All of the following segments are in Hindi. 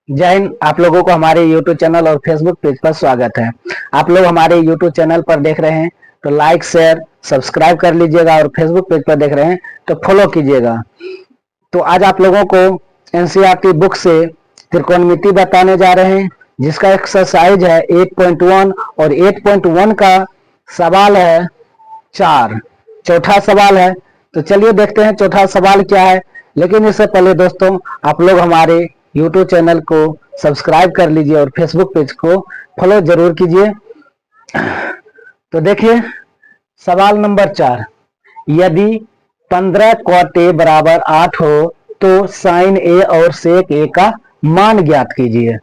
जय हिंद। आप लोगों को हमारे YouTube चैनल और Facebook पेज पर स्वागत है। आप लोग हमारे YouTube चैनल पर देख रहे हैं तो लाइक शेयर सब्सक्राइब कर लीजिएगा और Facebook पेज पर देख रहे हैं तो फॉलो कीजिएगा। तो आज आप लोगों को NCERT बुक से त्रिकोणमिति बताने जा रहे हैं, जिसका एक्सरसाइज है 8.1 और 8.1 का सवाल है 4। चौथा सवाल है, तो चलिए देखते हैं चौथा सवाल क्या है। लेकिन इससे पहले दोस्तों, आप लोग हमारे YouTube चैनल को सब्सक्राइब कर लीजिए और Facebook पेज को फॉलो जरूर कीजिए। तो देखिए सवाल नंबर 4, यदि 15 cot A बराबर 8 हो तो sin A और sec A का मान ज्ञात कीजिए।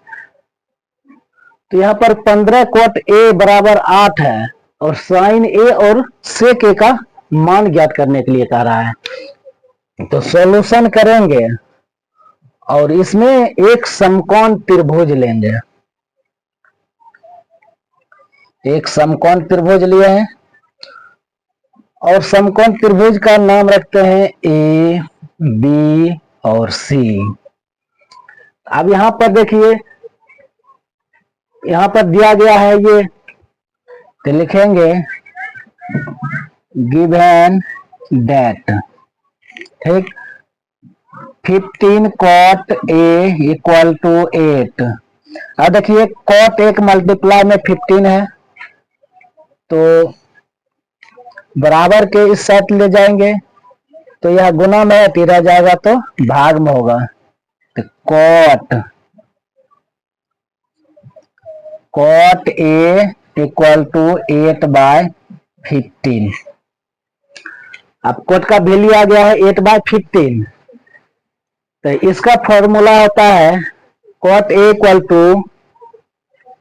तो यहाँ पर 15 cot A बराबर 8 है और sin A और sec A का मान ज्ञात करने के लिए कह रहा है। तो सॉल्यूशन करेंगे और इसमें एक समकोण त्रिभुज लेंगे। एक समकोण त्रिभुज लिए हैं और समकोण त्रिभुज का नाम रखते हैं ए बी और सी। अब यहां पर देखिए, यहां पर दिया गया है ये, तो लिखेंगे गिवन दैट, ठीक, 15 cot A इक्वल टू 8। अब देखिए cot A मल्टीप्लाई में 15 है तो बराबर के इस साइड ले जाएंगे तो यह गुना में रह जाएगा तो भाग में होगा। तो cot A इक्वल टू 8/15। अब cot का वैल्यू आ गया है 8/15। तो इसका फॉर्मूला होता है cot A इक्वल टू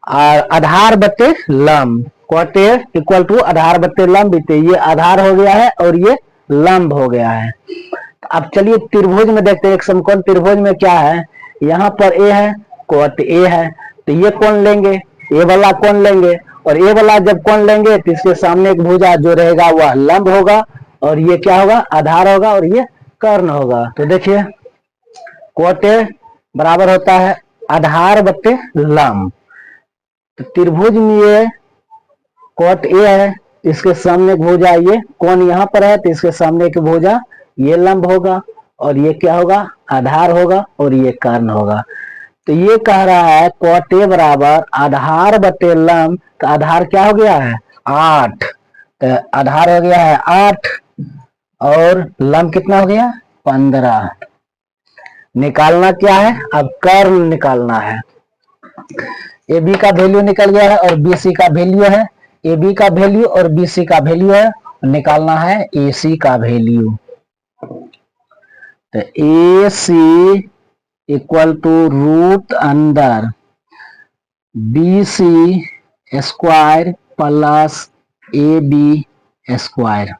आधार बटे लंब। cot A इक्वल टू आधार बटे लंब, ये आधार हो गया है और ये लंब हो गया है। अब चलिए त्रिभुज में देखते हैं। एक समकोण त्रिभुज में क्या है, यहाँ पर A है, cot A है, तो ये कोण लेंगे, ए वाला कोण लेंगे, और ए वाला जब कोण लेंगे तो इसके सामने एक भुजा जो रहेगा वह लंब होगा और ये क्या होगा, आधार होगा और ये कर्ण होगा। तो देखिए cot A बराबर होता है आधार बटे लंब। तो त्रिभुज में ये cot A है, इसके सामने एक भुजा, ये कोण यहाँ पर है तो इसके सामने एक भुजा ये लंब होगा और ये क्या होगा, आधार होगा और ये कर्ण होगा। तो ये कह रहा है cot A बराबर आधार बटे लंब। तो आधार क्या हो गया है 8, तो आधार हो गया है 8 और लंब कितना हो गया 15। निकालना क्या है, अब कर्ण निकालना है। ए बी का वैल्यू निकल गया है और बी सी का वैल्यू है, ए बी का वैल्यू और बी सी का वैल्यू है, निकालना है ए सी का वैल्यू। तो A C equal to root अंदर B C square plus A B square.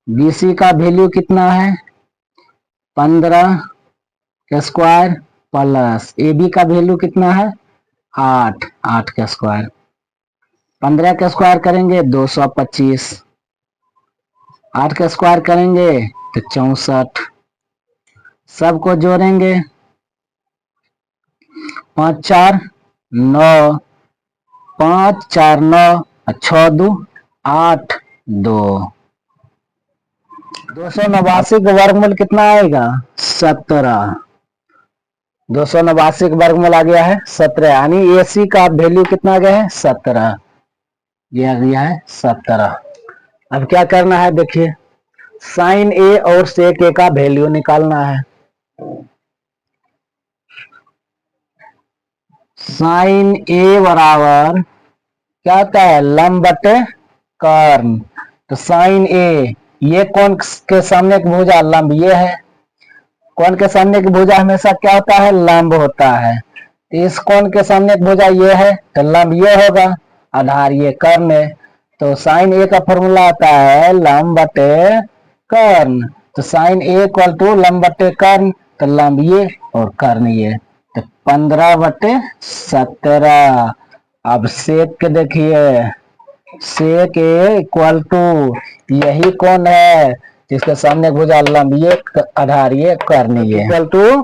B C का वैल्यू कितना है 15 का स्क्वायर प्लस ए बी का वैल्यू कितना है 8 का स्क्वायर। 15 का स्क्वायर करेंगे 225, 8 का स्क्वायर करेंगे तो 64। सबको जोड़ेंगे 5 4 9, 5 4 9, 6 2 8 2। 289 का वर्गमूल कितना आएगा 17। 289 का वर्गमूल आ गया है 17, यानी ए सी का वैल्यू कितना आ गया है 17, ये आ गया है 17। अब क्या करना है, देखिए sin A और sec A का वैल्यू निकालना है। sin A बराबर क्या होता है लंब बटे कर्ण। तो sin A, ये कोण के सामने की भुजा लंब ये है, कोण के सामने की भुजा हमेशा क्या होता है लंब होता है। इस कोण के सामने की भुजा ये है तो लंब ये होगा, आधार ये कर्ण है। तो sin A का फॉर्मूला आता है लंब बटे कर्ण। तो sin A इक्वल टू लंब बटे कर्ण, तो लंब ये और कर्ण ये, तो 15/17। अब सेक के देखिए, सेक A इक्वल टू यही कोण है जिसके सामने भुजा लंब ये आधार ये कर्ण ये इक्वल टू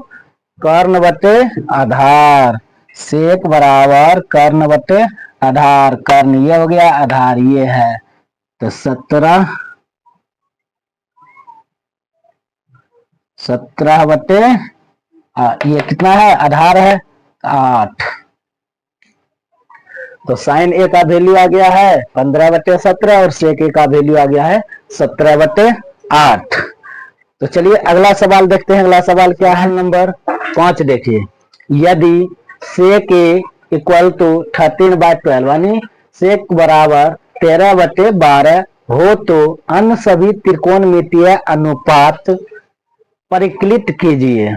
कर्ण बटे आधार, सेक बराबर कर्ण बटे आधार, कर्ण ये हो गया, आधार ये है, तो 17 बटे ये कितना है, आधार है 8, तो साइन ए का वैल्यू आ गया है 15/17 और सेक ए का वैल्यू आ गया है 17/8। तो चलिए अगला सवाल देखते हैं। अगला सवाल क्या है, नंबर 5 देखिए, यदि सेक ए इक्वल टू 13/12 यानी सेक बराबर 13/12 हो तो अन्य सभी त्रिकोणमितीय अनुपात परिकलित कीजिए।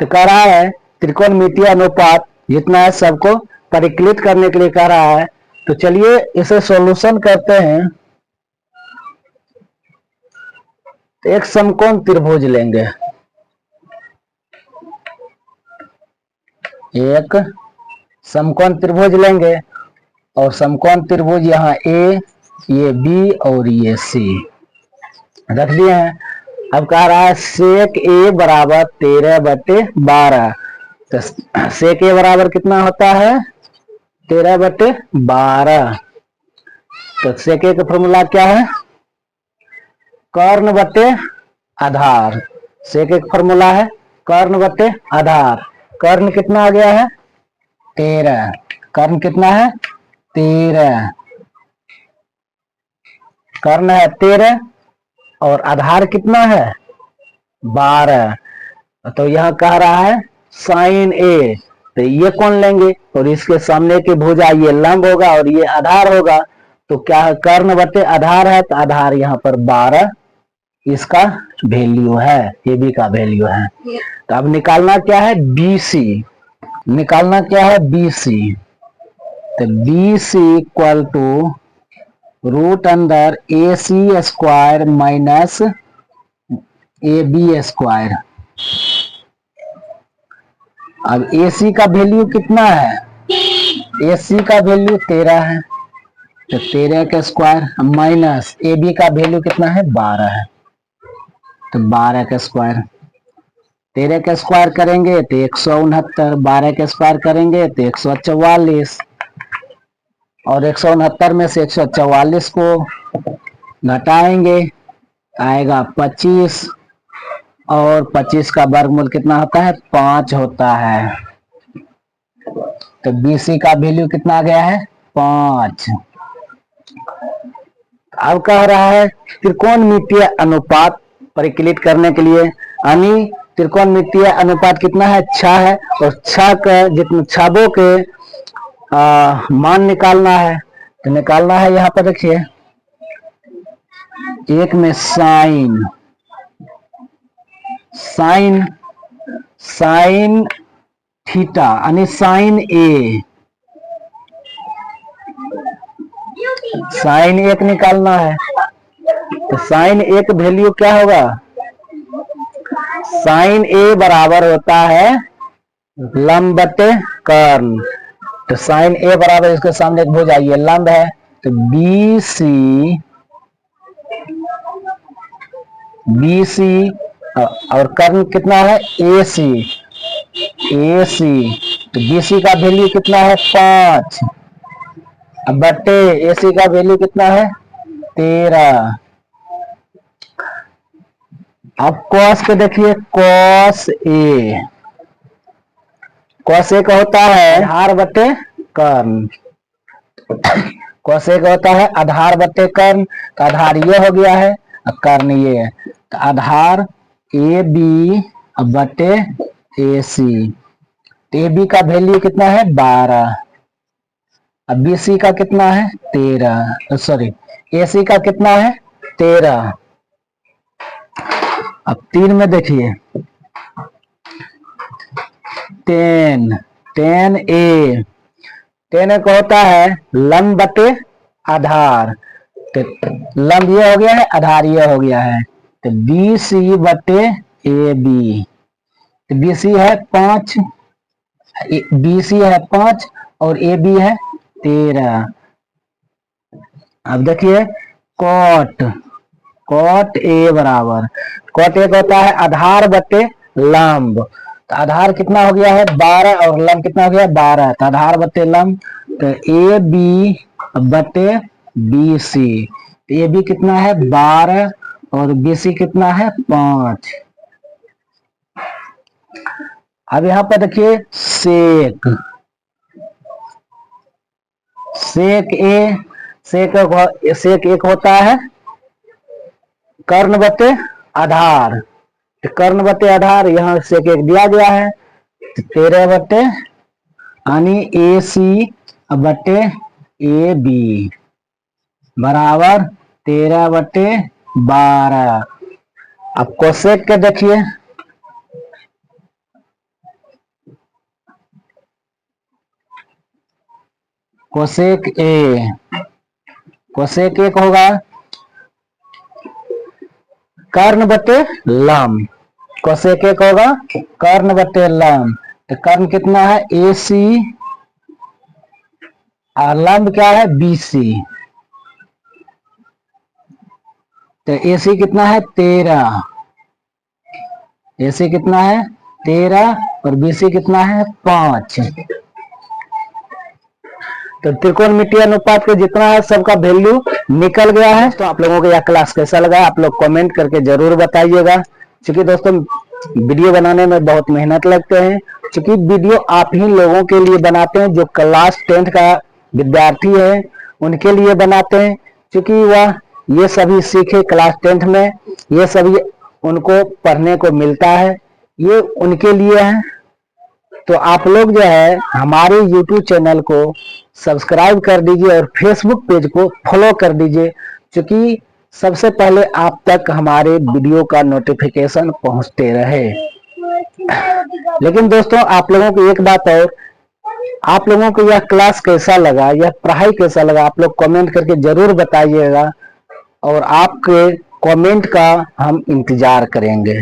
तो कह रहा है त्रिकोणमितीय अनुपात जितना है सबको परिकलित करने के लिए कह रहा है। तो चलिए इसे सॉल्यूशन करते हैं। तो एक समकोण त्रिभुज लेंगे, एक समकोण त्रिभुज लेंगे और समकोण त्रिभुज यहाँ ए, ये बी और ये सी रख दिए हैं। अब कह रहा है सेक ए बराबर 13/12, तो सेक ए बराबर कितना होता है 13/12। तो सेक ए का फॉर्मूला क्या है, कर्ण बटे आधार, सेक ए का फॉर्मूला है कर्ण बटे आधार। कर्ण कितना आ गया है 13, कर्ण कितना है 13, कर्ण है 13 और आधार कितना है 12। तो यहां कह रहा है साइन ए, तो ये कौन लेंगे और इसके सामने की भुजा ये लंब होगा और ये आधार होगा। तो क्या है, कर्ण बटे आधार है, तो आधार यहाँ पर 12 इसका वैल्यू है, ए बी का वैल्यू है। तो अब निकालना क्या है बी सी, निकालना क्या है बी सी। तो B C equal to root अंदर A C square minus A B square. अब ए सी का वैल्यू कितना है, ए सी का वैल्यू 13 है, तो 13 का स्क्वायर माइनस ए बी का वैल्यू कितना है 12 है, तो 12 का स्क्वायर। 13 का स्क्वायर करेंगे तो 169, 12 का स्क्वायर करेंगे तो 144 और 169 में से 144 को घटाएंगे आएगा 25 और 25 का वर्गमूल कितना होता है 5 होता है। तो बीसी का वैल्यू कितना आ गया है 5। अब कह रहा है त्रिकोणमितीय अनुपात परिकलित करने के लिए, यानी त्रिकोणमितीय अनुपात कितना है 6 है और 6 के जितने छबों के मान निकालना है। तो निकालना है यहाँ पर देखिए, एक में साइन, साइन साइन थीटा यानी साइन ए, साइन एक निकालना है। तो साइन एक वैल्यू क्या होगा, साइन ए बराबर होता है लंब बटे कर्ण। तो साइन ए बराबर इसके सामने एक भुजा ये लंब है, तो बी सी, बी सी और कर्ण कितना है ए सी, ए सी। तो बी सी का वैल्यू कितना है 5, अब बटे ए सी का वैल्यू कितना है 13। अब कॉस के देखिए, कॉस ए, कॉस ए का होता है आधार बटे कर्ण, कॉस ए का होता है आधार बटे कर्ण। तो आधार ये हो गया है और कर्ण ये है, तो आधार ए बी बटे ए सी। तो ए बी का वैल्यू कितना है 12, अब बी सी का कितना है 13, सॉरी ए सी का कितना है 13। अब 3 में देखिए 10, 10 ए, 10 का होता है लंब बटे आधार, तो लंब ये हो गया है आधार ये हो गया है, तो बी सी बटे ए बी। तो बी सी है 5, बी सी है 5 और ए बी है 13। अब देखिए कॉट, कॉट ए बराबर, कॉट ए होता है आधार बटे लंब, तो आधार कितना हो गया है 12 और लंब कितना हो गया 12। तो आधार बटे लंब तो ए बी बटे बी सी। तो ए बी कितना है 12 और बी सी कितना है 5। अब यहां पर देखिए सेक सेक एक होता है कर्ण बटे आधार। तो कर्ण बटे आधार यहाँ सेक एक दिया गया है 13 बटे यानी ए सी बटे ए बी बराबर 13 बटे 12। अब कोसेक के देखिए कोसेक एक होगा कर्ण बटे लंब। कोसेक एक होगा कर्ण बटे लंब। तो कर्ण कितना है ए सी और लंब क्या है बी सी। तो ए सी कितना है 13, ए सी कितना है 13 और बी सी कितना है 5। तो त्रिकोणमितीय अनुपात के जितना है सबका वैल्यू निकल गया है। तो आप लोगों को यह क्लास कैसा लगा आप लोग कमेंट करके जरूर बताइएगा। क्योंकि दोस्तों वीडियो बनाने में बहुत मेहनत लगते हैं। क्योंकि वीडियो आप ही लोगों के लिए बनाते हैं जो क्लास 10th का विद्यार्थी है उनके लिए बनाते हैं। क्योंकि वह ये सभी सीखे क्लास 10th में, ये सभी उनको पढ़ने को मिलता है, ये उनके लिए है। तो आप लोग जो है हमारे YouTube चैनल को सब्सक्राइब कर दीजिए और Facebook पेज को फॉलो कर दीजिए। क्योंकि सबसे पहले आप तक हमारे वीडियो का नोटिफिकेशन पहुंचते रहे। लेकिन दोस्तों आप लोगों को एक बात और, आप लोगों को यह क्लास कैसा लगा, यह पढ़ाई कैसा लगा, आप लोग कमेंट करके जरूर बताइएगा और आपके कमेंट का हम इंतजार करेंगे।